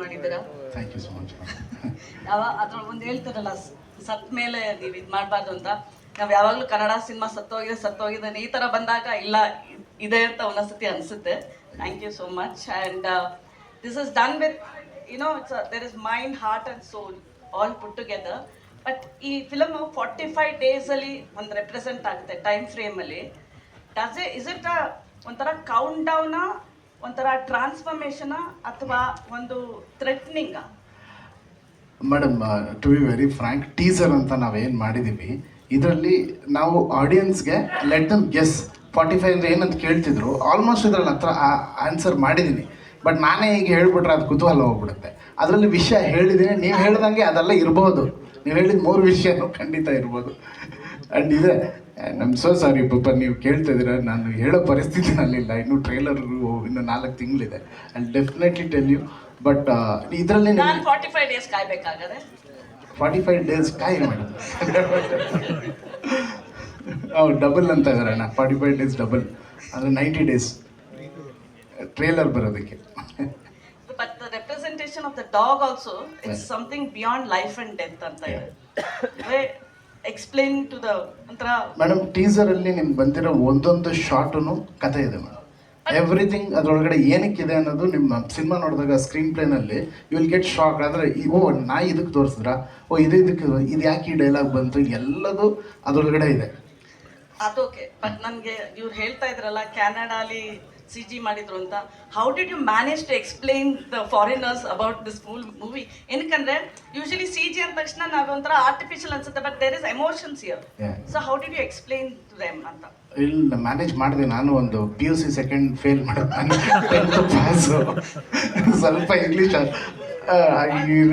ಮಾಡಿದ್ದೀರಾ. Thank you so much. ಅದ್ರೊಳಗೆ ಒಂದು ಹೇಳ್ತಾರಲ್ಲ, ಸತ್ ಮೇಲೆ ನೀವು ಇದು ಮಾಡಬಾರ್ದು ಅಂತ. ನಾವು ಯಾವಾಗಲೂ ಕನ್ನಡ ಸಿನಿಮಾ ಸತ್ತೋಗಿದೆ ಈ ಥರ ಬಂದಾಗ ಇಲ್ಲ ಇದೆ ಅಂತ ಒಂದೊಂದ್ಸತಿ ಅನಿಸುತ್ತೆ. Thank you so much. And this is done with there is mind, heart and soul all put together. But ಈ ಫಿಲಮ್ 45 ಡೇಸಲ್ಲಿ ಒಂದು ರೆಪ್ರೆಸೆಂಟ್ ಆಗುತ್ತೆ ಟೈಮ್ ಫ್ರೇಮಲ್ಲಿ. ಇಸ್ ಇಟ್ ಒಂಥರ ಕೌಂಟ್ ಡೌನಾ, ಒಂಥರ ಟ್ರಾನ್ಸ್ಫಾರ್ಮೇಷನಾ, ಅಥವಾ ಒಂದು ಥ್ರೆಟ್ನಿಂಗಾ? Madam, to be very frank, teaser ಅಂತ ನಾವೇನು ಮಾಡಿದ್ದೀವಿ ಇದರಲ್ಲಿ ನಾವು ಆಡಿಯನ್ಸ್ಗೆ ಲೆಟ್ ದಮ್ ಗೆಸ್ 45 ಅಂದರೆ ಏನಂತ ಕೇಳ್ತಿದ್ರು. ಆಲ್ಮೋಸ್ಟ್ ಇದ್ರಲ್ಲಿ ಹತ್ರ ಆನ್ಸರ್ ಮಾಡಿದ್ದೀನಿ. ಬಟ್ ನಾನೇ ಈಗ ಹೇಳ್ಬಿಟ್ರೆ ಅದು ಕುತೂಹಲ ಹೋಗ್ಬಿಡುತ್ತೆ. ಅದರಲ್ಲಿ ವಿಷಯ ಹೇಳಿದ್ದೀನಿ, ನೀವು ಹೇಳ್ದಂಗೆ ಅದೆಲ್ಲ ಇರ್ಬೋದು. ನೀವು ಹೇಳಿದ 3 ವಿಷಯನೂ ಖಂಡಿತ ಇರ್ಬೋದು. ಆ್ಯಂಡ್ ಇದೆ, ನಮ್ ಸೋ ಸಾರಿ ಪಾಪ, ನೀವು ಕೇಳ್ತಾ ಇದ್ದೀರ, ನಾನು ಹೇಳೋ ಪರಿಸ್ಥಿತಿನಲ್ಲಿಲ್ಲ. ಇನ್ನೂ ಟ್ರೈಲರು ಇನ್ನೂ 4 ತಿಂಗಳಿದೆ. I definitely tell you. But ಇದರಲ್ಲಿ ನಾನು 45 ಡೇಸ್ ಕಾಯ್ಬೇಕಾಗದೆ. 45 ಡೇಸ್ ಕಾಯಿ ಮೇಡಮ್. ಡಬಲ್ ಅಂತ ಇದ್ದಾರೆ ಅಣ್ಣ, 45 ಡೇಸ್ ಡಬಲ್ ಅಂದರೆ 90 ಡೇಸ್ ಟ್ರೇಲರ್ ಬರೋದಕ್ಕೆ. But the representation of the dog also it's something beyond life and death ಅಂತ ಇದೆ. ಎಕ್ಸ್ಪ್ಲೇನ್ ಟು ದ ಒಂಥರ. ಮೇಡಮ್, ಟೀಸರಲ್ಲಿ ನಿಮ್ಗೆ ಬಂದಿರೋ ಒಂದೊಂದು ಶಾರ್ಟು ಕತೆ ಇದೆ ಮೇಡಮ್. ಎವ್ರಿಥಿಂಗ್ ಅದರೊಳಗಡೆ ಏನಕ್ಕಿದೆ ಅನ್ನೋದು ನಿಮ್ಮ ಸಿನಿಮಾ ನೋಡಿದಾಗ ಸ್ಕ್ರೀನ್ ಪ್ಲೇನಲ್ಲಿ ಯು ವಿಲ್ ಗೆಟ್ ಶಾಕ್. ಆದರೆ ಓ ನಾ ಇದಕ್ಕೆ ತೋರಿಸಿದ್ರ, ಓ ಇದಕ್ಕೆ ಇದು ಯಾಕೆ ಈ ಡೈಲಾಗ್ ಬಂತು, ಎಲ್ಲದು ಅದರೊಳಗಡೆ ಇದೆ. ಅದೋಕೆ. ಬಟ್ ನನಗೆ ಇವ್ರು ಹೇಳ್ತಾ ಇದ್ರಲ್ಲ ಕ್ಯಾನಡಾಲಿ CG ಮಾಡಿದ್ರು ಅಂತ. How did you manage to explain the foreigners about this movie? ಏನಕ್ಕಂದ್ರೆ ಯೂಶಲಿ CG ಅಂದ ತಕ್ಷಣ ನಾವು ಒಂಥರ ಆರ್ಟಿಫಿಷಿಯಲ್ ಅನ್ಸುತ್ತೆ, but there is emotions here. So how did you explain to them ಅಂತ? ಇಲ್ಲ, ಮ್ಯಾನೇಜ್ ಮಾಡಿದೆ. ನಾನು ಒಂದು PUC ಸೆಕೆಂಡ್ ಫೇಲ್ ಮಾಡಿದೆ, 10th ಪಾಸು. ಸ್ವಲ್ಪ ಇಂಗ್ಲೀಷ್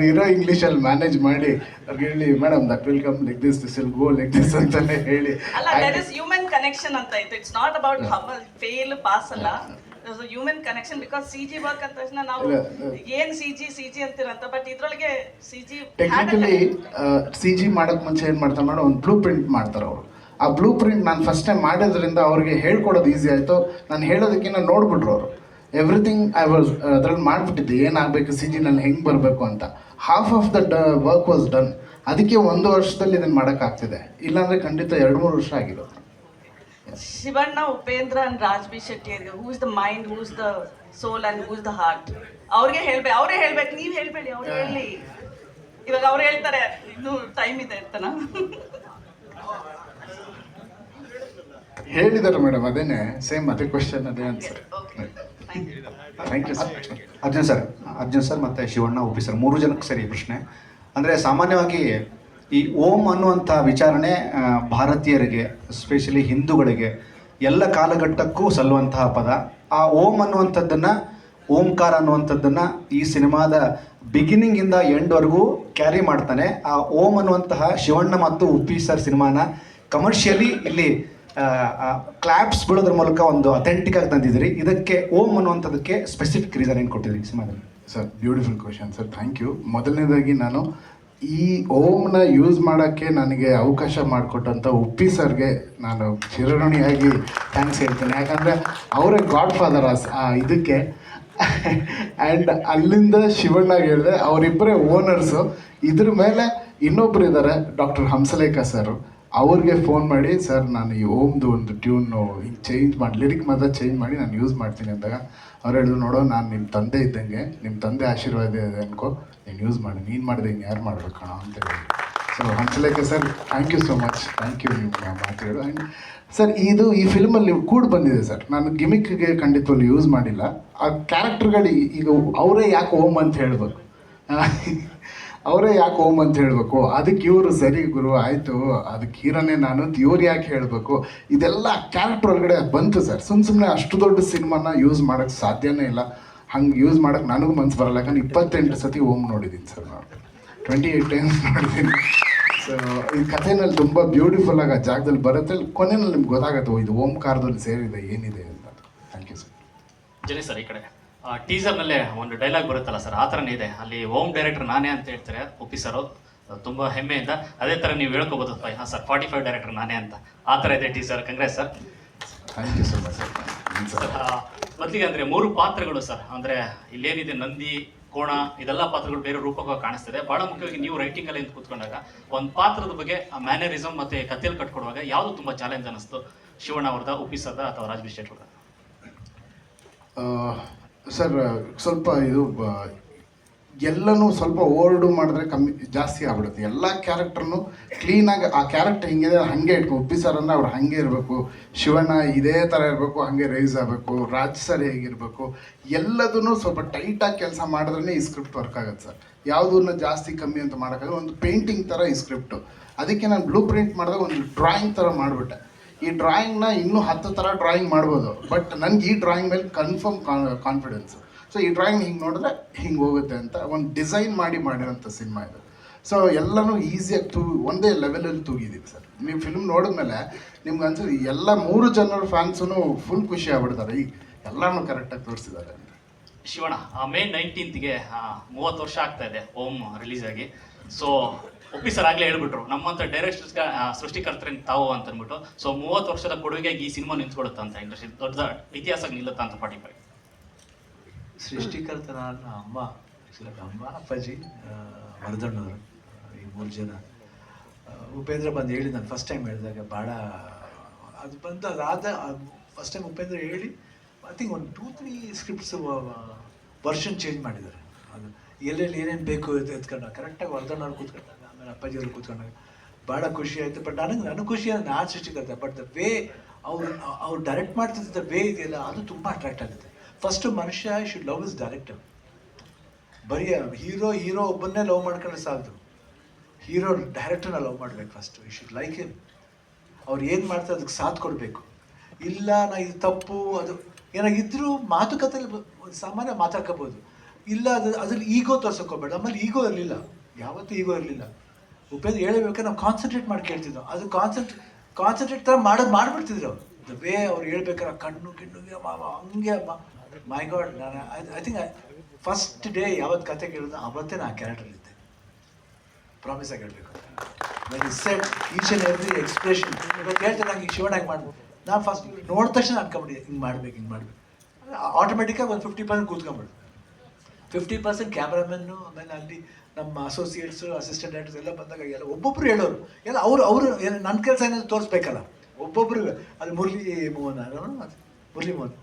ಇರೋ ಇಂಗ್ಲೀಷಲ್ಲಿ ಮ್ಯಾನೇಜ್ ಮಾಡಿ ಅವ್ರಿಗೆ ಹೇಳಿ, madam that will come like this will go like this ಅಂತಾನೆ ಹೇಳಿ. ಅಲ್ಲ, ದೇರ್ ಇಸ್ ಹ್ಯೂಮನ್ ಕನೆಕ್ಷನ್ ಅಂತ ಇತ್ತು. It's not about fail pass ಅಲ್ಲ, human connection. Because CG work ಅಂದ ತಕ್ಷಣ ನಾವು ಏನ್ CG ಅಂತಿರಂತ, ಬಟ್ ಇದ್ರೊಳಗೆ CG ಟೆಕ್ನಿಕಲಿ CG ಮಾಡೋಕೆ ಮುಂಚೆ ಏನು ಮಾಡ್ತಾರೆ ಮೇಡಮ್, ಒಂದು ಬ್ಲೂ ಪ್ರಿಂಟ್ ಮಾಡ್ತಾರೆ ಅವರು. ಆ ಬ್ಲೂ ಪ್ರಿಂಟ್ ನಾನು ಫಸ್ಟ್ ಟೈಮ್ ಮಾಡೋದ್ರಿಂದ ಅವ್ರಿಗೆ ಹೇಳ್ಕೊಡೋದು ಈಸಿ ಆಯಿತು. ನಾನು ಹೇಳೋದಕ್ಕಿಂತ ನೋಡ್ಬಿಟ್ರು ಅವರು. ಎವ್ರಿಥಿಂಗ್ ಐ ವಾಸ್ ಅದ್ರಲ್ಲಿ ಮಾಡಿಬಿಟ್ಟಿದ್ದೆ, ಏನಾಗಬೇಕು CG ನಲ್ಲಿ ಹೆಂಗೆ ಬರಬೇಕು ಅಂತ. Half of the work was done. ಅದಕ್ಕೆ 1 ವರ್ಷದಲ್ಲಿ ಇದನ್ನು ಮಾಡೋಕ್ಕಾಗ್ತಿದೆ. ಇಲ್ಲಾಂದರೆ ಖಂಡಿತ 2-3 ವರ್ಷ ಆಗಿರೋದು. Shivanna, Upendra and Raj B Shetty, who is the mind, who is the soul and who is the heart? ಅವರೇ ಹೇಳ್ಬೇಕು, ನೀವು ಹೇಳ್ಬೇಡಿ, ಅವ್ರು ಹೇಳಿ. ಇವಾಗ ಅವ್ರು ಹೇಳ್ತಾರೆ, ಇನ್ನೂ ಟೈಮ್ ಇದೆ ಅಂತನಾ? ಹೇಳಿದ್ದಾರೆ ಮೇಡಮ್, ಅದೇನೆ ಸೇಮ್ ಅದೇ ಕ್ವಶನ್, ಅದೇ answer. Thank you sir. Arjun sir ಮತ್ತು ಶಿವಣ್ಣ, ಉಪಿ ಸರ್, 3 ಜನಕ್ಕೆ ಸರಿ ಪ್ರಶ್ನೆ. ಅಂದರೆ ಸಾಮಾನ್ಯವಾಗಿ ಈ ಓಂ ಅನ್ನುವಂಥ ವಿಚಾರಣೆ ಭಾರತೀಯರಿಗೆ, ಎಸ್ಪೆಷಲಿ ಹಿಂದೂಗಳಿಗೆ ಎಲ್ಲ ಕಾಲಘಟ್ಟಕ್ಕೂ ಸಲ್ಲುವಂತಹ ಪದ. ಆ ಓಂ ಅನ್ನುವಂಥದ್ದನ್ನು, ಓಂಕಾರ ಅನ್ನುವಂಥದ್ದನ್ನು ಈ ಸಿನಿಮಾದ ಬಿಗಿನಿಂಗಿಂದ ಎಂಡ್ವರೆಗೂ ಕ್ಯಾರಿ ಮಾಡ್ತಾನೆ. ಆ ಓಂ ಅನ್ನುವಂತಹ ಶಿವಣ್ಣ ಮತ್ತು ಉಪ್ಪಿ ಸರ್ ಸಿನಿಮಾನ ಕಮರ್ಷಿಯಲಿ ಇಲ್ಲಿ ಕ್ಲಾಪ್ಸ್ ಬಿಡೋದ್ರ ಮೂಲಕ ಒಂದು ಅಥೆಂಟಿಕ್ ಆಗಿ ತಂದಿದ್ದೀರಿ. ಇದಕ್ಕೆ ಓಂ ಅನ್ನುವಂಥದ್ದಕ್ಕೆ ಸ್ಪೆಸಿಫಿಕ್ ರೀಸನ್ ಏನು ಕೊಟ್ಟಿದ್ದೀರಿ ಸಿನಿಮಾದಲ್ಲಿ? Sir, beautiful question sir, thank you. ಮೊದಲನೇದಾಗಿ ನಾನು ಈ ಓಮ್ನ ಯೂಸ್ ಮಾಡೋಕ್ಕೆ ನನಗೆ ಅವಕಾಶ ಮಾಡಿಕೊಟ್ಟಂಥ ಉಪ್ಪಿ ಸರ್ಗೆ ನಾನು ಚಿರಋಣಿಯಾಗಿ ಥ್ಯಾಂಕ್ಸ್ ಹೇಳ್ತೀನಿ. ಯಾಕಂದರೆ ಅವರೇ ಗಾಡ್ ಫಾದರ್ ಇದಕ್ಕೆ. ಆ್ಯಂಡ್ ಅಲ್ಲಿಂದ ಶಿವಣ್ಣಗೆ ಹೇಳಿದೆ, ಅವರಿಬ್ಬರೇ ಓನರ್ಸು. ಇದ್ರ ಮೇಲೆ ಇನ್ನೊಬ್ರು ಇದ್ದಾರೆ, ಡಾಕ್ಟರ್ ಹಂಸಲೇಖ ಸರ್. ಅವ್ರಿಗೆ ಫೋನ್ ಮಾಡಿ, ಸರ್ ನಾನು ಈ ಓಮ್ದು ಒಂದು ಟ್ಯೂನು ಹಿಂಗೆ ಚೇಂಜ್ ಮಾಡಿ, ಲಿರಿಕ್ ಮಾತ್ರ ಚೇಂಜ್ ಮಾಡಿ ನಾನು ಯೂಸ್ ಮಾಡ್ತೀನಿ ಅಂದಾಗ ಅವ್ರು ಹೇಳಿದ್ರು, ನೋಡೋ ನಾನು ನಿಮ್ಮ ತಂದೆ ಇದ್ದಂಗೆ, ನಿಮ್ಮ ತಂದೆ ಆಶೀರ್ವಾದ ಇದೆ ಅನ್ಕೋ, ನೀನು ಯೂಸ್ ಮಾಡಿ, ನೀನು ಮಾಡಿದೆ ಹಿಂಗೆ ಯಾರು ಮಾಡ್ಬೇಕು ಕಣ ಅಂತ ಹೇಳಿ. So Hamsalekha sir, thank you so much. Thank you ನೀವು ಮಾತಾಡೋದು. ಆ್ಯಂಡ್ ಸರ್, ಈ ಫಿಲ್ಮಲ್ಲಿ ಕೂಡ ಬಂದಿದೆ ಸರ್. ನಾನು ಗಿಮಿಕ್ಗೆ ಖಂಡಿತವಲ್ಲಿ ಯೂಸ್ ಮಾಡಿಲ್ಲ. ಆ ಕ್ಯಾರೆಕ್ಟರ್ಗಳು ಈಗ ಅವರೇ ಯಾಕೆ ಓಮ್ ಅಂತ ಹೇಳಬೇಕು, ಅವರೇ ಯಾಕೆ ಓಮ್ ಅಂತ ಹೇಳಬೇಕು, ಅದಕ್ಕೆ ಇವರು ಸರಿ ಗುರು ಆಯಿತು, ಅದಕ್ಕೆ ಹೀರೋನೇ ನಾನು ಅಂತ ಇವ್ರು ಯಾಕೆ ಹೇಳಬೇಕು, ಇದೆಲ್ಲ ಕ್ಯಾರೆಕ್ಟರ್ ಒಳಗಡೆ ಬಂತು ಸರ್. ಸುಮ್ಮನೆ ಅಷ್ಟು ದೊಡ್ಡ ಸಿನಿಮಾನ ಯೂಸ್ ಮಾಡೋಕ್ಕೆ ಸಾಧ್ಯನೇ ಇಲ್ಲ. ಹಂಗೆ ಯೂಸ್ ಮಾಡೋಕ್ಕೆ ನನಗೂ ಮನ್ಸು ಬರಲ್ಲ. ಯಾಕಂದ್ರೆ 28 ಸತಿ ಓಮ್ ನೋಡಿದ್ದೀನಿ ಸರ್, ನಾನು 28 ಟೈಮ್ಸ್ ನೋಡಿದ್ದೀನಿ. ಸೊ ಈ ಕಥೆನಲ್ಲಿ ತುಂಬ ಬ್ಯೂಟಿಫುಲ್ಲಾಗಿ ಆ ಜಾಗದಲ್ಲಿ ಬರುತ್ತೆ. ಕೊನೆಯಲ್ಲಿ ನಿಮ್ಗೆ ಗೊತ್ತಾಗುತ್ತೆ, ಇದು ಓಂಕಾರದಲ್ಲಿ ಸೇರಿದೆ ಏನಿದೆ ಅಂತ. Thank you sir. Jani sir, ಈ ಕಡೆ ಟೀಸರ್ನಲ್ಲೇ ಒಂದು ಡೈಲಾಗ್ ಬರುತ್ತಲ್ಲ ಸರ್, ಆ ಥರನೇ ಇದೆ. ಅಲ್ಲಿ ಓಮ್ ಡೈರೆಕ್ಟರ್ ನಾನೇ ಅಂತ ಹೇಳ್ತಾರೆ ಉಪ್ಪಿ ಸರ್, ತುಂಬ ಹೆಮ್ಮೆಯಿಂದ. ಅದೇ ಥರ ನೀವು ಹೇಳ್ಕೋಬೋದು, ಹಾಂ ಸರ್ 45 ಡೈರೆಕ್ಟರ್ ನಾನೇ ಅಂತ. ಆ ಥರ ಇದೆ teaser. Congrats sir. Thank you so much sir. ಮೊದಲಿಗೆ ಅಂದರೆ 3 ಪಾತ್ರಗಳು ಸರ್. ಅಂದರೆ ಇಲ್ಲೇನಿದೆ, ನಂದಿ, ಕೋಣ ಇದೆಲ್ಲ ಪಾತ್ರಗಳು ಬೇರೆ ರೂಪವಾಗಿ ಕಾಣಿಸ್ತಿದೆ. ಬಹಳ ಮುಖ್ಯವಾಗಿ ನೀವು ರೈಟಿಂಗ್ ಅಲ್ಲಿ ಕೂತ್ಕೊಂಡಾಗ ಒಂದು ಪಾತ್ರದ ಬಗ್ಗೆ ಆ ಮ್ಯಾನರಿಸಮ್ ಮತ್ತೆ ಕಥೆಯಲ್ಲಿ ಕಟ್ಕೊಡುವಾಗ ಯಾವುದು ತುಂಬಾ ಚಾಲೆಂಜ್ ಅನಿಸ್ತು? ಶಿವಣ್ಣ ಅವ್ರದ, ಉಪ್ಪಿ ಸರ್ದ ಅಥವಾ ರಾಜ್ ಬಿ ಶೆಟ್ಟಿ ಅವ್ರದ್ದ? ಸರ್ ಸ್ವಲ್ಪ ಇದು ಎಲ್ಲನೂ ಸ್ವಲ್ಪ ಓಲ್ಡು ಮಾಡಿದ್ರೆ ಕಮ್ಮಿ ಜಾಸ್ತಿ ಆಗ್ಬಿಡುತ್ತೆ. ಎಲ್ಲ ಕ್ಯಾರೆಕ್ಟರ್ನು ಕ್ಲೀನಾಗಿ ಆ ಕ್ಯಾರೆಕ್ಟರ್ ಹಿಂಗಿದೆ ಹಾಗೆ ಇಟ್ಕೊ. ಉಪ್ಪಿ ಸರ್ ಅಂದರೆ ಅವ್ರು ಹಾಗೆ ಇರಬೇಕು, ಶಿವಣ್ಣ ಇದೇ ಥರ ಇರಬೇಕು, ಹಾಗೆ ರೈಸ್ ಆಗಬೇಕು, ರಾಜ್ ಸರ್ ಹೇಗಿರಬೇಕು, ಎಲ್ಲದನ್ನು ಸ್ವಲ್ಪ ಟೈಟಾಗಿ ಕೆಲಸ ಮಾಡಿದ್ರೆ ಈ ಸ್ಕ್ರಿಪ್ಟ್ ವರ್ಕ್ ಆಗುತ್ತೆ ಸರ್. ಯಾವುದನ್ನ ಜಾಸ್ತಿ ಕಮ್ಮಿ ಅಂತ ಮಾಡೋಕ್ಕಾಗಲ್ಲ. ಒಂದು ಪೇಂಟಿಂಗ್ ಥರ ಈ ಸ್ಕ್ರಿಪ್ಟು. ಅದಕ್ಕೆ ನಾನು ಬ್ಲೂ ಪ್ರಿಂಟ್ ಮಾಡಿದಾಗ ಒಂದು ಡ್ರಾಯಿಂಗ್ ಥರ ಮಾಡಿಬಿಟ್ಟೆ. ಈ ಡ್ರಾಯಿಂಗ್ನ ಇನ್ನೂ 10 ಥರ ಡ್ರಾಯಿಂಗ್ ಮಾಡ್ಬೋದು, ಬಟ್ ನನಗೆ ಈ ಡ್ರಾಯಿಂಗ್ ಮೇಲೆ ಕನ್ಫರ್ಮ್ ಕಾನ್ಫಿಡೆನ್ಸು. ಸೊ ಈ ಡ್ರಾಯಿಂಗ್ ಹಿಂಗೆ ನೋಡಿದ್ರೆ ಹಿಂಗೆ ಹೋಗುತ್ತೆ ಅಂತ ಒಂದು ಡಿಸೈನ್ ಮಾಡಿರೋಂಥ ಸಿನಿಮಾ ಇದು. ಸೊ ಎಲ್ಲನೂ ಈಸಿಯಾಗಿ ಒಂದೇ ಲೆವೆಲಲ್ಲಿ ತೂಗಿದ್ದೀವಿ ಸರ್. ನೀವು ಫಿಲ್ಮ್ ನೋಡಿದ್ಮೇಲೆ ನಿಮ್ಗೆ ಅನ್ಸುತ್ತೆ ಎಲ್ಲ 3 ಜನರ ಫ್ಯಾನ್ಸೂ ಫುಲ್ ಖುಷಿ ಆಗ್ಬಿಡ್ತಾರೆ, ಈಗ ಎಲ್ಲನೂ ಕರೆಕ್ಟಾಗಿ ತೋರಿಸಿದ್ದಾರೆ ಅಂತ. ಶಿವಣ್ಣ, ಮೇ 19ಗೆ 30 ವರ್ಷ ಆಗ್ತಾ ಇದೆ ಓಮ್ ರಿಲೀಸ್ ಆಗಿ. ಸೊ ಉಪ್ಪಿ ಸರ್ ಆಗಲೇ ಹೇಳ್ಬಿಟ್ರು, ನಮ್ಮಂಥ ಡೈರೆಕ್ಟರ್ಸ್ ಸೃಷ್ಟಿಕರ್ತರೇನು ತಾವು ಅಂತ ಅಂದ್ಬಿಟ್ಟು. ಸೊ 30 ವರ್ಷದ ಕೊಡುಗೆಗೆ ಈ ಸಿನಿಮಾ ನಿಂತ್ಕೊಡುತ್ತಾ ಅಂತ ಇಂಡಸ್ಟ್ರಿ ದೊಡ್ಡ ಇತಿಹಾಸ ನಿಲ್ಲುತ್ತಾ ಅಂತ 45? ಸೃಷ್ಟಿಕರ್ತನ ಅಮ್ಮ, ಅಮ್ಮ ಅಪ್ಪಾಜಿ, ವರ್ಧಣ್ಣವರು, ಈ 3 ಜನ. ಉಪೇಂದ್ರ ಬಂದು ಹೇಳಿ, ನಾನು ಫಸ್ಟ್ ಟೈಮ್ ಹೇಳಿದಾಗ ಭಾಳ ಅದು ಬಂದು ಅದಾದ ಫಸ್ಟ್ ಟೈಮ್ ಉಪೇಂದ್ರ ಹೇಳಿ ಐ ಥಿಂಕ್ ಒಂದು 2-3 ಸ್ಕ್ರಿಪ್ಟ್ಸ್ ವರ್ಷನ್ ಚೇಂಜ್ ಮಾಡಿದ್ದಾರೆ. ಅದು ಎಲ್ಲೆಲ್ಲಿ ಏನೇನು ಬೇಕು ಎತ್ಕೊಂಡಾಗ ಕರೆಕ್ಟಾಗಿ ವರ್ಧಣ್ಣವ್ರು ಕೂತ್ಕೊಂಡಾಗ, ಆಮೇಲೆ ಅಪ್ಪಾಜಿಯವ್ರು ಕೂತ್ಕೊಂಡಾಗ ಭಾಳ ಖುಷಿ ಆಯಿತು. ಬಟ್ ನನಗೆ ಖುಷಿ ಅಂದರೆ ನಾನು ಸೃಷ್ಟಿಕರ್ತ, ಬಟ್ ದ ವೇ ಅವ್ರು ಡೈರೆಕ್ಟ್ ಮಾಡ್ತಿದ್ದ ವೇ ಇದೆಯಲ್ಲ ಅದು ತುಂಬ ಅಟ್ರಾಕ್ಟ್ ಆಗುತ್ತೆ. ಫಸ್ಟು ಮನುಷ್ಯ ಶುಡ್ ಲವ್ ಇಸ್ ಡೈರೆಕ್ಟರ್. ಬರೀ ಹೀರೋ ಒಬ್ಬನ್ನೇ ಲವ್ ಮಾಡ್ಕೊಂಡ್ರೆ ಸಾಲದು, ಹೀರೋ ಡೈರೆಕ್ಟರ್ನ ಲವ್ ಮಾಡಬೇಕು first. You should like him. ಅವ್ರು ಏನು ಮಾಡ್ತಾರೆ ಅದಕ್ಕೆ ಸಾಥ್ ಕೊಡಬೇಕು. ಇಲ್ಲ ನಾ ಇದು ತಪ್ಪು ಅದು ಏನಾಗಿದ್ದರೂ ಮಾತುಕತೆಯಲ್ಲಿ ಸಾಮಾನ್ಯ ಮಾತಾಡ್ಕೋಬೋದು. ಇಲ್ಲ ಅದ್ರಲ್ಲಿ ಈಗೋ ತೋರ್ಸೋಕೋಬೇಡ. ನಮ್ಮಲ್ಲಿ ಈಗೋ ಇರಲಿಲ್ಲ, ಯಾವತ್ತೂ ಈಗೋ ಇರಲಿಲ್ಲ. ಉಪೇಂದ್ರ ಹೇಳಬೇಕಾದ್ರೆ ನಾವು ಕಾನ್ಸಂಟ್ರೇಟ್ ಮಾಡಿ ಕೇಳ್ತಿದ್ದೋ, ಅದು ಕಾನ್ಸಂಟ್ರೇಟ್ ಥರ ಮಾಡಿಬಿಡ್ತಿದ್ರು ಅವ್ರು. ದ ವೇ ಅವ್ರು ಹೇಳ್ಬೇಕಾದ್ರೆ ಕಣ್ಣು ಹಂಗೆ ಮೈ ಗಾಡ್. ನಾನು ಐ ಥಿಂಕ್ ಫಸ್ಟ್ ಡೇ ಯಾವತ್ತು ಕತೆ ಕೇಳಿದ್ರು ಅವತ್ತೇ ನಾನು ಆ ಕ್ಯಾರೆಕ್ಟರ್ ಇದ್ದೆ. ಪ್ರಾಮಿಸ್ ಆಗಿ ಹೇಳಬೇಕು. Set each and every expression. ಇವತ್ತು ಹೇಳ್ತಾರೆ ನಂಗೆ ಈಗ ಶಿವಣ್ಣಾಗಿ ಮಾಡ್ಬೋದು. ನಾನು ಫಸ್ಟ್ ನೋಡಿದ ತಕ್ಷಣ ಅನ್ಕೊಂಬಿಡಿ ಹಿಂಗೆ ಮಾಡ್ಬೇಕು. ಆಟೋಮೆಟಿಕ್ಕಾಗಿ ಒಂದು 50% ಕೂತ್ಕೊಂಬಿಡು. 50% ಕ್ಯಾಮ್ರಾಮನ್ನು, ಆಮೇಲೆ ಅಲ್ಲಿ ನಮ್ಮ ಅಸೋಸಿಯೇಟ್ಸು, ಅಸಿಸ್ಟೆಂಟ್ ಡೈರೆಕ್ಟರ್ಸ್ ಎಲ್ಲ ಬಂದಾಗ ಎಲ್ಲ ಒಬ್ಬೊಬ್ರು ಹೇಳೋರು ಎಲ್ಲ ಅವರು ನನ್ನ ಕೆಲಸ ಏನಾದ್ರು ತೋರಿಸ್ಬೇಕಲ್ಲ ಒಬ್ಬೊಬ್ರು. ಅದು ಮುರಳಿ ಮೋಹನ್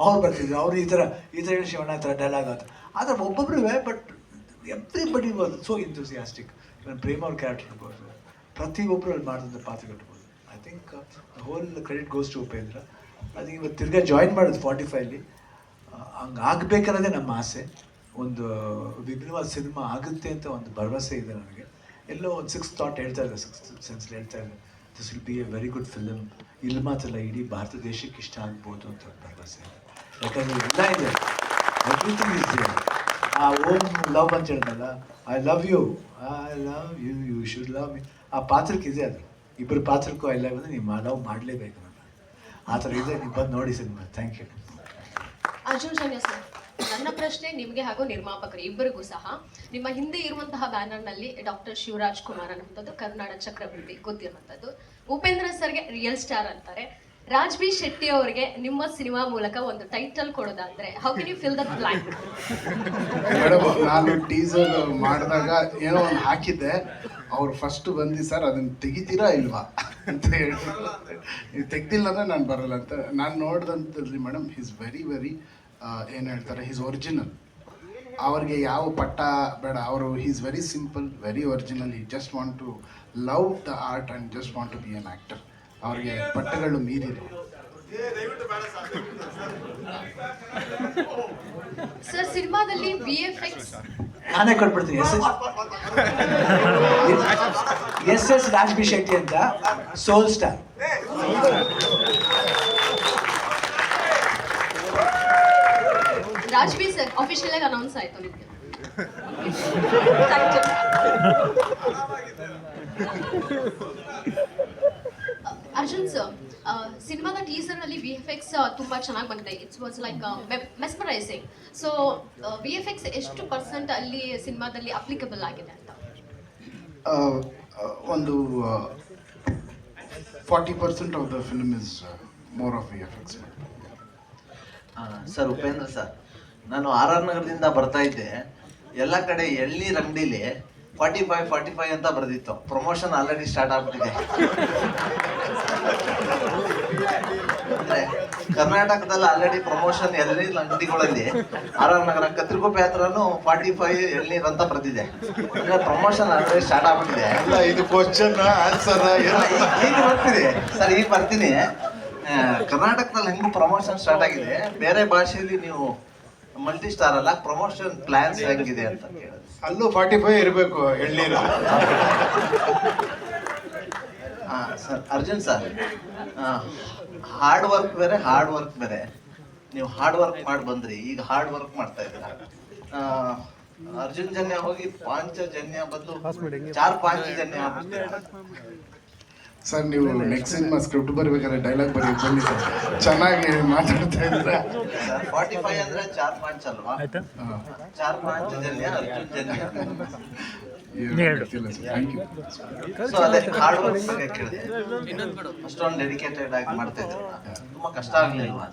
ಅವ್ರು ಬರ್ತಿದ್ರು, ಅವ್ರು ಈ ಥರ ಹೇಳಿ ಶಿವಣ್ಣ ಈ ಥರ ಡೈಲಾಗ್ ಆಯ್ತು. ಆದರೆ ಒಬ್ಬೊಬ್ರು, but everybody was so enthusiastic. Even Prem ಅವ್ರ ಕ್ಯಾರೆಕ್ಟರ್ ಇರ್ಬೋದು, ಪ್ರತಿಯೊಬ್ಬರು ಅಲ್ಲಿ ಮಾಡಿದಂಥ ಪಾತ್ರಗಳಿರ್ಬೋದು. I think whole credit goes to Upendra. ಅದು ಇವತ್ತು ತಿರ್ಗಾ ಜಾಯಿನ್ ಮಾಡೋದು 45ಲಿ. ಹಂಗೆ ಆಗಬೇಕನ್ನೋದೇ ನಮ್ಮ ಆಸೆ. ಒಂದು ವಿಭಿನ್ನವಾದ ಸಿನಿಮಾ ಆಗುತ್ತೆ ಅಂತ ಒಂದು ಭರವಸೆ ಇದೆ ನನಗೆ. ಎಲ್ಲೋ ಒಂದು 6th ಥಾಟ್ ಹೇಳ್ತಾ ಇದೆ, 6th ಸೆನ್ಸ್ ಹೇಳ್ತಾ ಇದೆ, this will be A very good film. ಇಲ್ಲಿ ಮಾತ್ರ ಇಡೀ ಭಾರತ ದೇಶಕ್ಕೆ ಇಷ್ಟ ಆಗ್ಬೋದು ಅಂತ ಒಂದು ಭರವಸೆ ಇದೆ. ಯಾಕಂದರೆ ಎಲ್ಲ ಇದೆ, ಎವ್ರಿಥಿಂಗ್ ಇಸ್ ದೇರ್. ಆ ಓಮ್ ಲವ್ ಅಂತ ಹೇಳಿದ್ನಲ್ಲ, I love you you should love me, ಆ ಪಾತ್ರಕ್ಕೆ ಇದೆ. ಅದು ಇಬ್ಬರು ಪಾತ್ರಕ್ಕೂ ಐ ಲವ್ ಅಂದರೆ ನೀವು ಲವ್ ಮಾಡಲೇಬೇಕು. ನಾನು ಆ ಥರ ಇದೆ. ನೀವು ಬಂದು ನೋಡಿ ಸಿನಿಮಾ. Thank you. Arjun Janya sir, ನನ್ನ ಪ್ರಶ್ನೆ ನಿಮಗೆ ಹಾಗೂ ನಿರ್ಮಾಪಕರು ಇಬ್ಬರಿಗೂ ಸಹ. ನಿಮ್ಮ ಹಿಂದೆ ಇರುವಂತಹ ಬ್ಯಾನರ್ನಲ್ಲಿ ಡಾಕ್ಟರ್ ಶಿವರಾಜ್ ಕುಮಾರ್ ಅನ್ನುವಂಥದ್ದು ಕನ್ನಡ ಚಕ್ರವರ್ತಿ ಗೊತ್ತಿರುವಂಥದ್ದು. ಉಪೇಂದ್ರ ಸರ್ಗೆ ರಿಯಲ್ ಸ್ಟಾರ್ ಅಂತಾರೆ. ರಾಜ್ ಬಿ ಶೆಟ್ಟಿ ಅವರಿಗೆ ನಿಮ್ಮ ಸಿನಿಮಾ ಮೂಲಕ ಒಂದು ಟೈಟಲ್ ಕೊಡೋದಾದ್ರೆ how can you fill that blank? Madam, ನಾನು ಟೀಸರ್ ಮಾಡಿದಾಗ ಏನೋ ಒಂದು ಹಾಕಿದ್ದೆ, ಅವ್ರು ಫಸ್ಟ್ ಬಂದು ಸರ್ ಅದನ್ನು ತೆಗಿತೀರಾ ಇಲ್ವಾ ಅಂತ ಹೇಳಿ, ನೀವು ತೆಗ್ದಿಲ್ಲ ಅಂದರೆ ನಾನು ಬರಲ್ಲ ಅಂತ. ನಾನು ನೋಡಿದಂಥದ್ದು ಮೇಡಮ್, ಈಸ್ ವೆರಿ ಏನು ಹೇಳ್ತಾರೆ, ಈಸ್ ಒರಿಜಿನಲ್. ಅವ್ರಿಗೆ ಯಾವ ಪಟ್ಟ ಬೇಡ, ಅವರು is very simple, very original. He just want to love the art and just want to be an actor. ಅವ್ರಿಗೆ ಪಟ್ಟಗಳು ಮೀರಿದೆ. ಸರ್, ಸಿನಿಮಾದಲ್ಲಿ VFX ನಾನೇ ಕೊಟ್ಬಿಡ್ತೀನಿ. ಎಸ್ ರಾಜ್ ಬಿ ಶೆಟ್ಟಿ ಅಂತ soul star. Raj B sir official ಆಗಿ ಅನೌನ್ಸ್ ಆಯ್ತು ನಿಮಗೆ. ಅರ್ಜುನ್ ಸರ್, ಸಿನಿಮಾದ ಟೀಸರ್ ನಲ್ಲಿ VFX ತುಂಬಾ ಚೆನ್ನಾಗಿ ಬಂದಿದೆ. It's was like mesmerising. So VFX ಎಷ್ಟು % ಅಲ್ಲಿ ಸಿನಿಮಾದಲ್ಲಿ ಅಪ್ಲಿಕಬಲ್ ಆಗಿದೆ ಅಂತ? ಒಂದು 40% of the film is more of VFX. Sir, Upendra sir, ನಾನು RR ನಗರದಿಂದ ಬರ್ತಾ ಇದ್ದೆ. ಎಲ್ಲ ಕಡೆ ಎಳ್ನೀರ್ ಅಂಗಡಿಲಿ 45 ಅಂತ ಬರೆದಿತ್ತು. ಪ್ರಮೋಷನ್ ಆಲ್ರೆಡಿ ಸ್ಟಾರ್ಟ್ ಆಗ್ಬಿಟ್ಟಿದೆ. ಅಂದ್ರೆ ಕರ್ನಾಟಕದಲ್ಲಿ ಆಲ್ರೆಡಿ ಪ್ರಮೋಷನ್ ಎಳ್ನೀರ್ ಅಂಗಡಿಗಳಲ್ಲಿ RR ನಗರ ಕತ್ರಿಗುಪ್ಪೆ ಹತ್ರನು 45 ಎಳ್ನೀರ್ ಅಂತ ಬರೆದಿದೆ. ಅಂದ್ರೆ ಪ್ರಮೋಷನ್ ಆಲ್ರೆಡಿ ಸ್ಟಾರ್ಟ್ ಆಗ್ಬಿಟ್ಟಿದೆ. ಅಲ್ಲ ಇದು ಕ್ವಶನ್ ಆನ್ಸರ್ ಈಗ ಬರ್ತೀನಿ ಸರ್, ಈಗ ಬರ್ತೀನಿ. ಕರ್ನಾಟಕದಲ್ಲಿ ಹೆಂಗು ಪ್ರಮೋಷನ್ ಸ್ಟಾರ್ಟ್ ಆಗಿದೆ, ಬೇರೆ ಭಾಷೆಯಲ್ಲಿ ನೀವು ಮಲ್ಟಿ ಸ್ಟಾರ್ ಅಲ್ಲ, ಪ್ರಮೋಷನ್ ಪ್ಲಾನ್ಸ್ ಹೆಂಗಿದೆ ಅಂತ ಕೇಳಿದೆ. ಅಲ್ಲೂ 45 ಇರಬೇಕು ಎಳ್ನೀರು. Sir Arjun sir, hard work ಬೇರೆ. ನೀವು ಹಾರ್ಡ್ ವರ್ಕ್ ಮಾಡಿ ಬಂದ್ರಿ, ಈಗ ಹಾರ್ಡ್ ವರ್ಕ್ ಮಾಡ್ತಾ ಇದ್ದೀರಾ. ಅರ್ಜುನ್ ಜನ್ಯ ಹೋಗಿ ಪಾಂಚಜನ್ಯ ಬದಲು 4 ಪಾಂಚಜನ್ಯ ಆಗ್ಬಿಡ್ತೀರಾ. ಸರ್ ನೀವು ನೆಕ್ಸ್ಟ್ ಸಿನಿಮಾ ಸ್ಕ್ರಿಪ್ಟ್ ಬರಬೇಕಾದ್ರೆ ಡೈಲಾಗ್ ಬರೀ ಬನ್ನಿ ಸರ್, ಚೆನ್ನಾಗಿ ಮಾತಾಡ್ತಾ ಇದ್ರೆ. ಸರ್ 45 ಅಂದ್ರೆ 4 ಪಾಂಚ್ ಅಲ್ವಾ? 4 Panchajanya Arjun Janya. Thank you. So ಅದೇ ಹಾರ್ಡ್ ವರ್ಕ್ ಬಗ್ಗೆ ಕೇಳಿದೆ. ಅಷ್ಟೊಂದು ಡೆಡಿಕೇಟೆಡ್ ಆಗಿ ಮಾಡ್ತಾ ಇದ್ರು, ತುಂಬಾ ಕಷ್ಟ ಆಗ್ಲಿಲ್ವಾ?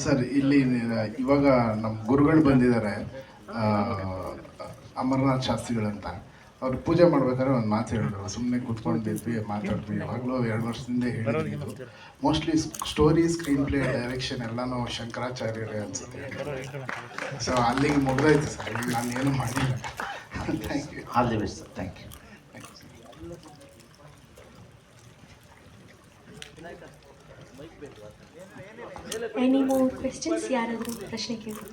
ಸರ್ ಇಲ್ಲಿ ಇವಾಗ ನಮ್ಮ ಗುರುಗಳು ಬಂದಿದ್ದಾರೆ, ಅಮರನಾಥ್ ಶಾಸ್ತ್ರಿಗಳಂತ. ಅವ್ರು ಪೂಜೆ ಮಾಡ್ಬೇಕಾದ್ರೆ ಒಂದು ಮಾತು ಹೇಳಿದ್ರು, ಸುಮ್ಮನೆ ಕೂತ್ಕೊಂಡಿದ್ವಿ ಮಾತಾಡಿದ್ವಿ. ಯಾವಾಗಲೂ 2 ವರ್ಷದಿಂದ ಹೇಳಿದ್ರು. Mostly story, screen play, direction ಎಲ್ಲನೂ ಶಂಕರಾಚಾರ್ಯರೇ ಅನ್ಸುತ್ತೆ. ಸೊ ಅಲ್ಲಿಗೆ ಮುಗ್ದೋಯ್ತು ಸರ್, ನಾನು ಏನು ಮಾಡಿಲ್ಲ. Thank you. All the best sir, thank you. Any more questions? ಯಾರಾದರೂ ಪ್ರಶ್ನೆ ಕೇಳಿ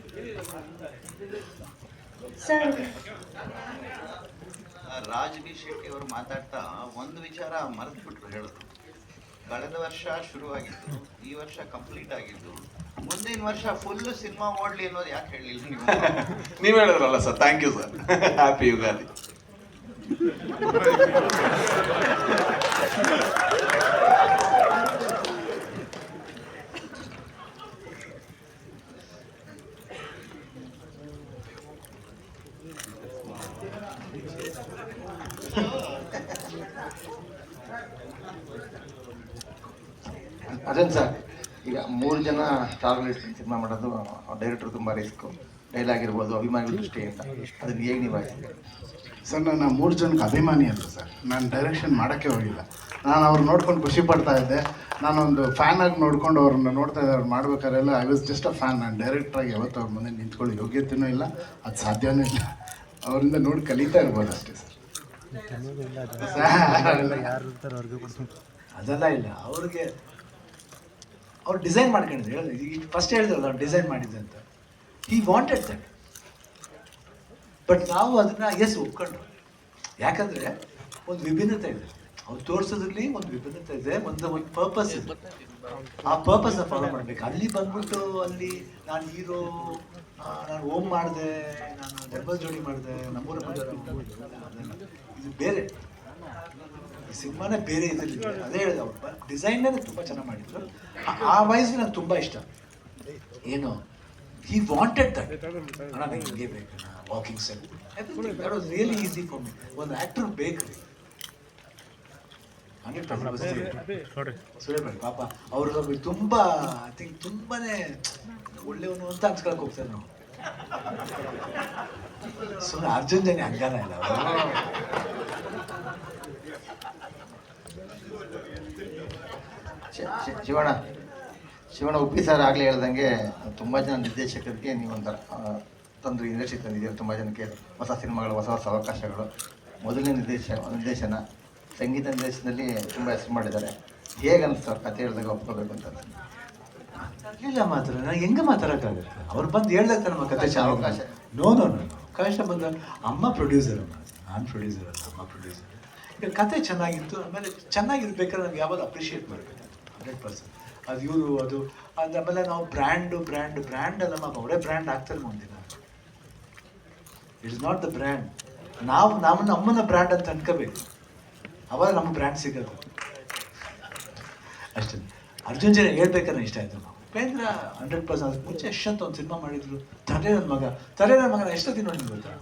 ಸರ್. ರಾಜ್ ಬಿ ಶೆಟ್ಟಿ ಅವರು ಮಾತಾಡ್ತಾ ಒಂದು ವಿಚಾರ ಮರೆತುಬಿಟ್ರು, ಹೇಳಿದ್ರು. ಕಳೆದ ವರ್ಷ ಶುರುವಾಗಿದ್ದು, ಈ ವರ್ಷ ಕಂಪ್ಲೀಟ್ ಆಗಿದ್ದು, ಮುಂದಿನ ವರ್ಷ ಫುಲ್ ಸಿನಿಮಾ ಓಡ್ಲಿ ಅನ್ನೋದು ಯಾಕೆ ಹೇಳಲಿಲ್ಲ ನೀವು? ನೀವ್ ಹೇಳಿದ್ರಲ್ಲ sir, thank you sir. Happy Ugadi. ಅದೇನು ಸರ್, ಈಗ 3 ಜನ ಸ್ಟಾರ್ಗಳು ಸಿನಿಮಾ ಮಾಡೋದು ಡೈರೆಕ್ಟರ್ ತುಂಬ ರಿಸ್ಕು. ಡೈಲಾಗ್ ಇರ್ಬೋದು, ಅಭಿಮಾನಿಗಳ ದೃಷ್ಟಿಯಿಂದ ಅದನ್ನು ಹೇಗೆ ನಿಭಾಯಿಸ್ತೀವಿ? ಸರ್ ನಾನು 3 ಜನಕ್ಕೆ ಅಭಿಮಾನಿ ಅಲ್ಲ ಸರ್, ನಾನು ಡೈರೆಕ್ಷನ್ ಮಾಡೋಕ್ಕೆ ಹೋಗಿಲ್ಲ. ನಾನು ಅವ್ರು ನೋಡ್ಕೊಂಡು ಖುಷಿ ಪಡ್ತಾ ಇದ್ದೆ. ನಾನೊಂದು ಫ್ಯಾನ್ ಆಗಿ ನೋಡ್ಕೊಂಡು ಅವ್ರನ್ನ ನೋಡ್ತಾ ಇದ್ದೆ. ಅವ್ರು ಮಾಡ್ಬೇಕಾರೆಲ್ಲ I was just a fan. ನಾನು ಡೈರೆಕ್ಟ್ರಾಗಿ ಯಾವತ್ತೂ ಅವ್ರ ಮುಂದೆ ನಿಂತ್ಕೊಳ್ಳೋ ಯೋಗ್ಯತೆಯೂ ಇಲ್ಲ, ಅದು ಸಾಧ್ಯವೂ ಇಲ್ಲ. ಅವರಿಂದ ನೋಡಿ ಕಲಿತಾ ಇರ್ಬೋದು ಅಷ್ಟೇ ಸರ್. ಅದೆಲ್ಲ ಇಲ್ಲ. ಅವ್ರು ಡಿಸೈನ್ ಮಾಡ್ಕೊಂಡಿದ್ರು. ಈಗ ಫಸ್ಟ್ ಹೇಳಿದ್ರಲ್ಲ, ಅವ್ರು ಡಿಸೈನ್ ಮಾಡಿದ್ದೆ ಅಂತ. He wanted that. ಬಟ್ ನಾವು ಅದನ್ನ ಒಪ್ಕೊಂಡ್ರು. ಯಾಕಂದರೆ ಒಂದು ವಿಭಿನ್ನತೆ ಇದೆ, ಅವ್ರು ತೋರಿಸೋದ್ರಲ್ಲಿ ಒಂದು ವಿಭಿನ್ನತೆ ಇದೆ, ಒಂದು ಪರ್ಪಸ್ ಇದೆ. ಆ ಪರ್ಪಸ್ನ ಫಾಲೋ ಮಾಡಬೇಕು. ಅಲ್ಲಿ ಬಂದ್ಬಿಟ್ಟು ಅಲ್ಲಿ ನಾನು ಹೀರೋ, ನಾನು ಓಮ್ ಮಾಡಿದೆ, ನಾನು ಡಬಲ್ ಜೋಡಿ ಮಾಡಿದೆ, ನಮ್ಮೂರ ಇದು ಬೇರೆ. ಈ ಸಿನಿಮಾನೇ ಬೇರೆ ಇದರಲ್ಲಿ. ಅದೇ ಹೇಳಿದೆ, ಅವ್ರು ಡಿಸೈನ್ನೇ ತುಂಬ ಚೆನ್ನಾಗಿ ಮಾಡಿದ್ರು. ಆ ವಯಸ್ಸು ನನಗೆ ತುಂಬ ಇಷ್ಟ. ಏನು, ಹಿ ವಾಂಟೆಡ್ ದಟ್. ಅಣ್ಣ ನಂಗೆ ಹಿಂಗೆ ಬೇಕು, walking cell, everything that was really easy for me. ಒಂದು ಆ್ಯಕ್ಟರ್ ಬೇಕು ರೀ. 100% ಸುರೇಶ್ ಪಾಪ ಅವರು ತುಂಬ ಐ ಥಿಂಕ್ ತುಂಬಾ ಒಳ್ಳೆಯವನು ಅಂತ ಅನ್ಸ್ಕೊಳಕ್ಕೆ ಹೋಗ್ತಾರೆ ನಾವು. ಸುಮ್ಮನೆ ಅರ್ಜುನ್ ಜನ್ಯ ಹಂಗಾನ ಇಲ್ಲ. ಶಿವಣ್ಣ ಉಪ್ಪಿ ಸರ್ ಆಗಲೇ ಹೇಳ್ದಂಗೆ ತುಂಬ ಜನ ನಿರ್ದೇಶಕರಿಗೆ ನೀವೊಂಥರ ತಂದು ಇಂಡಸ್ಟ್ರಿ ತಂದಿದ್ದೀರಿ. ತುಂಬ ಜನಕ್ಕೆ ಹೊಸ ಸಿನಿಮಾಗಳು, ಹೊಸ ಹೊಸ ಅವಕಾಶಗಳು. ಮೊದಲನೇ ನಿರ್ದೇಶನ ಸಂಗೀತ ನಿರ್ದೇಶನದಲ್ಲಿ ತುಂಬ ಹೆಸರು ಮಾಡಿದ್ದಾರೆ. ಹೇಗೆ ಅನಿಸ್ತು ಅವ್ರ ಕತೆ ಹೇಳಿದಾಗ ಒಪ್ಕೋಬೇಕು ಅಂತ? ಇಲ್ಲ ಮಾತ್ರ ನನಗೆ ಹೆಂಗೆ ಮಾತಾಡೋಕ್ಕಾಗುತ್ತೆ? ಅವ್ರು ಬಂದು ಹೇಳ್ದಾಗ ನಮ್ಮ ಕತೆ ಅವಕಾಶ. ನೋ ಅವಕಾಶ ಬಂದ. ಅಮ್ಮ ಪ್ರೊಡ್ಯೂಸರ್ ಅಮ್ಮ, ನಾನು ಪ್ರೊಡ್ಯೂಸರ್ ಅಲ್ಲ, ಅಮ್ಮ ಪ್ರೊಡ್ಯೂಸರ್. ಈಗ ಕತೆ ಚೆನ್ನಾಗಿತ್ತು. ಆಮೇಲೆ ಚೆನ್ನಾಗಿರ್ಬೇಕಾದ್ರೆ ನನಗೆ ಯಾವಾಗ ಅಪ್ರಿಷಿಯೇಟ್ ಮಾಡಬೇಕು 100%. ಅದು ಇವರು ಅದು ಆಮೇಲೆ ನಾವು ಬ್ರ್ಯಾಂಡ್ ಅಲ್ಲ ಮಗ, ಅವರೇ ಬ್ರ್ಯಾಂಡ್ ಆಗ್ತಾರೆ ಮುಂದಿನ. It is not the brand. ನಾವು ನಮ್ಮನ್ನ ಬ್ರ್ಯಾಂಡ್ ಅಂತ ಅನ್ಕೋಬೇಕು, ಅವಾಗ ನಮ್ಗೆ ಬ್ರ್ಯಾಂಡ್ ಸಿಗೋದು ಅಷ್ಟೇ. ಅರ್ಜುನ್ ಜನ ಹೇಳ್ಬೇಕಾದ್ರೆ ಇಷ್ಟ ಆಯಿತು. ನಾವು ಉಪೇಂದ್ರ 100%. ಅದಕ್ಕೆ ಮುಂಚೆ ಯಶಂತ ಒಂದು ಸಿನಿಮಾ ಮಾಡಿದ್ರು, ತಲೆ ನನ್ನ ಮಗನ ಎಷ್ಟೊತ್ತಿ ನೋಡಿ ಗೊತ್ತಾ?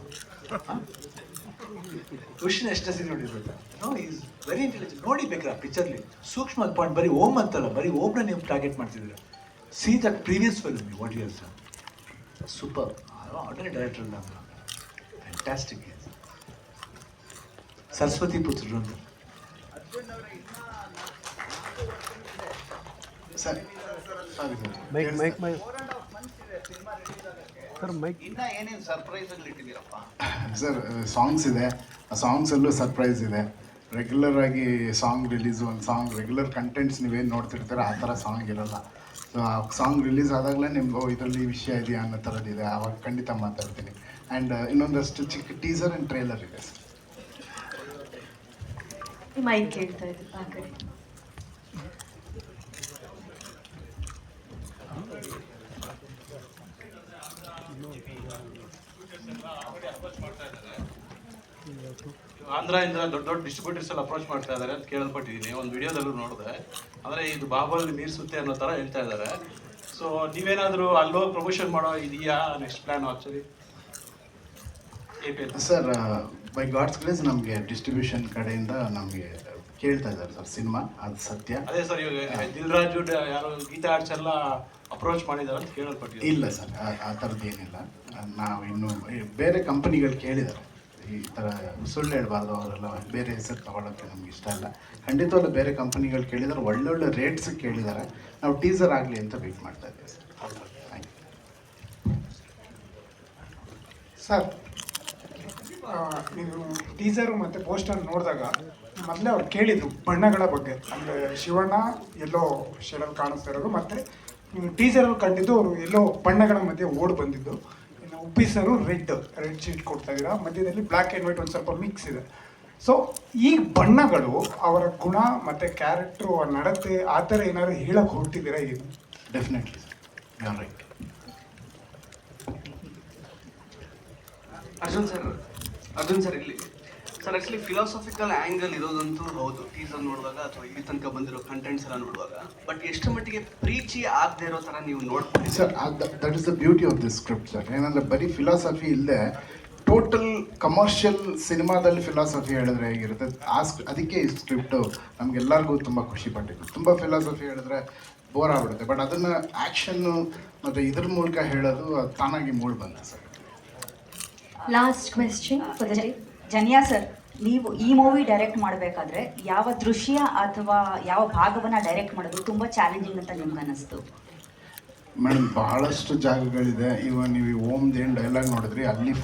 ಖುಷಿನ ಎಷ್ಟೊತ್ತಿ ನೋಡಿದ್ರು ಗೊತ್ತಾ? No, is very intelligent. ನೋಡಿ ಬೇಕಾರೆ ಆ ಪಿಕ್ಚರ್ಲಿ ಸೂಕ್ಷ್ಮ ಪಾಯಿಂಟ್. ಬರೀ ಓಮ್ ಅಂತಲ್ಲ, ಬರೀ ಓಮ್ನ ನೀವು ಟಾರ್ಗೆಟ್ ಮಾಡ್ತಿದ್ದೀರ. See that previous film what you have done. Super. Ordinary director ಅಲ್ಲ, ಫ್ಯಾಂಟಾಸ್ಟಿಕ್. ಸರಸ್ವತಿ ಪುತ್ರರು ಅಂತ. ಸರ್ ಸಾರಿ ಇನ್ನ ಏನೇನು ಸರ್ಪ್ರೈಸ್ಗಳು ಇಟ್ಟಿದ್ದೀರಪ್ಪ? ಸರ್ ಸಾಂಗ್ಸ್ ಇದೆ, ಆ ಸಾಂಗ್ಸಲ್ಲೂ ಸರ್ಪ್ರೈಸ್ ಇದೆ. ರೆಗ್ಯುಲರ್ ಆಗಿ ಸಾಂಗ್ ರಿಲೀಸು, ಒಂದು ಸಾಂಗ್ ರೆಗ್ಯುಲರ್ ಕಂಟೆಂಟ್ಸ್ ನೀವೇನು ನೋಡ್ತಿರ್ತೀರ ಆ ಥರ ಸಾಂಗ್ ಇರೋಲ್ಲ. ಸೊ ಆ ಸಾಂಗ್ ರಿಲೀಸ್ ಆದಾಗಲೇ ನಿಮ್ಗೆ ಇದರಲ್ಲಿ ವಿಷಯ ಇದೆಯಾ ಅನ್ನೋ ಥರದ್ದಿದೆ, ಆವಾಗ ಖಂಡಿತ ಮಾತಾಡ್ತೀನಿ. ಆ್ಯಂಡ್ ಇನ್ನೊಂದಷ್ಟು ಚಿಕ್ಕ ಟೀಸರ್ ಆ್ಯಂಡ್ ಟ್ರೇಲರ್ ಇದೆ ಸರ್. ಮೈಕ್ ಕೇಳ್ತಾ ಇದ್ದು ಆ ಕಡೆ. ಆಂಧ್ರದಿಂದ ದೊಡ್ಡ ದೊಡ್ಡ ಡಿಸ್ಟ್ರಿಬ್ಯೂಟರ್ಸ್ ಎಲ್ಲ ಅಪ್ರೋಚ್ ಮಾಡ್ತಾ ಇದ್ದಾರೆ ಅಂತ ಕೇಳ್ಪಟ್ಟಿದ್ದೀನಿ, ಒಂದು ವಿಡಿಯೋದಲ್ಲೂ ನೋಡಿದೆ. ಅಂದರೆ ಇದು ಬಾಹುಬಲಿ ಮೀರಿಸುತ್ತೆ ಅನ್ನೋ ಥರ ಹೇಳ್ತಾ ಇದ್ದಾರೆ. ಸೊ ನೀವೇನಾದರೂ ಅಲ್ಲೋ ಪ್ರಮೋಷನ್ ಮಾಡೋ ಇದೆಯಾ next plan actually? Sir by God's grace ನಮಗೆ ಡಿಸ್ಟ್ರಿಬ್ಯೂಷನ್ ಕಡೆಯಿಂದ ನಮಗೆ ಕೇಳ್ತಾ ಇದ್ದಾರೆ ಸರ್ ಸಿನಿಮಾ, ಅದು ಸತ್ಯ. ಅದೇ ಸರ್, ಇವಾಗ ದಿಲ್ ರಾಜು ಯಾರು ಗೀತಾ ಆರ್ಟ್ಸ್ ಎಲ್ಲ ಅಪ್ರೋಚ್ ಮಾಡಿದ್ದಾರೆ ಅಂತ ಕೇಳಲ್ಪಟ್ಟಿದೆ. ಇಲ್ಲ ಸರ್, ಆ ಥರದ್ದು ಏನಿಲ್ಲ. ನಾವು ಇನ್ನು ಬೇರೆ ಕಂಪನಿಗಳು ಕೇಳಿದ್ದಾರೆ ಈ ಥರ, ಸುಳ್ಳು ಹೇಳ್ಬಾರ್ದು, ಅವರೆಲ್ಲ ಬೇರೆ ಹೆಸರು ತಗೊಳ್ಳೋಕ್ಕೆ ನಮ್ಗೆ ಇಷ್ಟ ಇಲ್ಲ. ಖಂಡಿತವಾಗ್ಲೂ ಬೇರೆ ಕಂಪನಿಗಳು ಕೇಳಿದ್ದಾರೆ, ಒಳ್ಳೊಳ್ಳೆ ರೇಟ್ಸ್ ಕೇಳಿದ್ದಾರೆ. ನಾವು ಟೀಸರ್ ಆಗಲಿ ಅಂತ ವೆಯ್ಟ್ ಮಾಡ್ತಾ ಇದ್ದೀವಿ ಸರ್. Thank you sir. ನೀವು ಟೀಸರು ಮತ್ತು ಪೋಸ್ಟರ್ ನೋಡಿದಾಗ ಮೊದಲೇ ಅವ್ರು ಕೇಳಿದರು ಬಣ್ಣಗಳ ಬಗ್ಗೆ, ಅಂದರೆ ಶಿವಣ್ಣ ಎಲ್ಲೋ ಶೇಡಲ್ಲಿ ಕಾಣಿಸ್ತಾ ಇರೋದು, ಮತ್ತು ಟೀಸರಲ್ಲಿ ಕಂಡಿದ್ದು ಅವರು ಎಲ್ಲೋ ಬಣ್ಣಗಳ ಮಧ್ಯೆ ಓಡ್ ಬಂದಿದ್ದು. ಇನ್ನು ಉಪ್ಪಿ ಸರು ರೆಡ್ ಶೀಟ್ ಕೊಡ್ತಾ ಇದ್ದೀರಾ, ಮಧ್ಯದಲ್ಲಿ ಬ್ಲ್ಯಾಕ್ ಆ್ಯಂಡ್ ವೈಟ್ ಒಂದು ಸ್ವಲ್ಪ ಮಿಕ್ಸ್ ಇದೆ. ಸೊ ಈ ಬಣ್ಣಗಳು ಅವರ ಗುಣ ಮತ್ತು ಕ್ಯಾರೆಕ್ಟ್ರು, ನಡತೆ ಆ ಥರ ಏನಾದ್ರು ಹೇಳಕ್ಕೆ ಹೊರಟಿದ್ದೀರಾ ಏನು? Definitely sir, you are right. Arjun sir ಇಲ್ಲಿ ಸರ್ ಆ್ಯಕ್ಚುಲಿ ಫಿಲಾಸಫಿಕಲ್ ಆ್ಯಂಗಲ್ ಇರೋದಂತೂ ಹೌದು ಟೀಸರ್ ನೋಡಿದಾಗ ಅಥವಾ ಇಲ್ಲಿ ತನಕ ಬಂದಿರೋ ಕಂಟೆಂಟ್ಸ್ ಎಲ್ಲ ನೋಡುವಾಗ. ಬಟ್ ಎಷ್ಟು ಮಟ್ಟಿಗೆ ಪ್ರೀಚಿ ಆಗದೆ ಇರೋ ಥರ ನೀವು ನೋಡ್ಬೋದು sir? That is the beauty of this script sir. ಏನಂದರೆ ಬರೀ ಫಿಲಾಸಫಿ ಇಲ್ಲದೆ ಟೋಟಲ್ ಕಮರ್ಷಿಯಲ್ ಸಿನಿಮಾದಲ್ಲಿ ಫಿಲಾಸಫಿ ಹೇಳಿದ್ರೆ ಹೇಗಿರುತ್ತೆ, ಅದಕ್ಕೆ ಈ ಸ್ಕ್ರಿಪ್ಟು ನಮಗೆಲ್ಲರಿಗೂ ತುಂಬ ಖುಷಿ ಪಟ್ಟಿದ್ದು. ತುಂಬ ಫಿಲಾಸಫಿ ಹೇಳಿದ್ರೆ ಬೋರ್ ಆಗ್ಬಿಡುತ್ತೆ, ಬಟ್ ಅದನ್ನು ಆ್ಯಕ್ಷನ್ನು ಮತ್ತು ಇದ್ರ ಮೂಲಕ ಹೇಳೋದು ಅದು ತಾನಾಗಿ ಮೂಡ್ ಬಂತು sir. Last question for the day. ಜನಿಯಾ sir, ನೀವು ಈ ಮೂವಿ ಡೈರೆಕ್ಟ್ ಮಾಡಬೇಕಾದ್ರೆ ಯಾವ ದೃಶ್ಯ ಅಥವಾ ಯಾವ ಭಾಗವನ್ನು ಡೈರೆಕ್ಟ್ ಮಾಡೋದು ತುಂಬ ಚಾಲೆಂಜಿಂಗ್ ಅಂತ ನಿಮ್ಗೆ ಅನ್ನಿಸ್ತು? ಮೇಡಮ್, ಬಹಳಷ್ಟು ಜಾಗಗಳಿದೆ. ಇವಾಗ ನೀವು ಓಮ್ದು ಏನು ಡೈಲಾಗ್ ನೋಡಿದ್ರಿ, ಅಲ್ಲಿ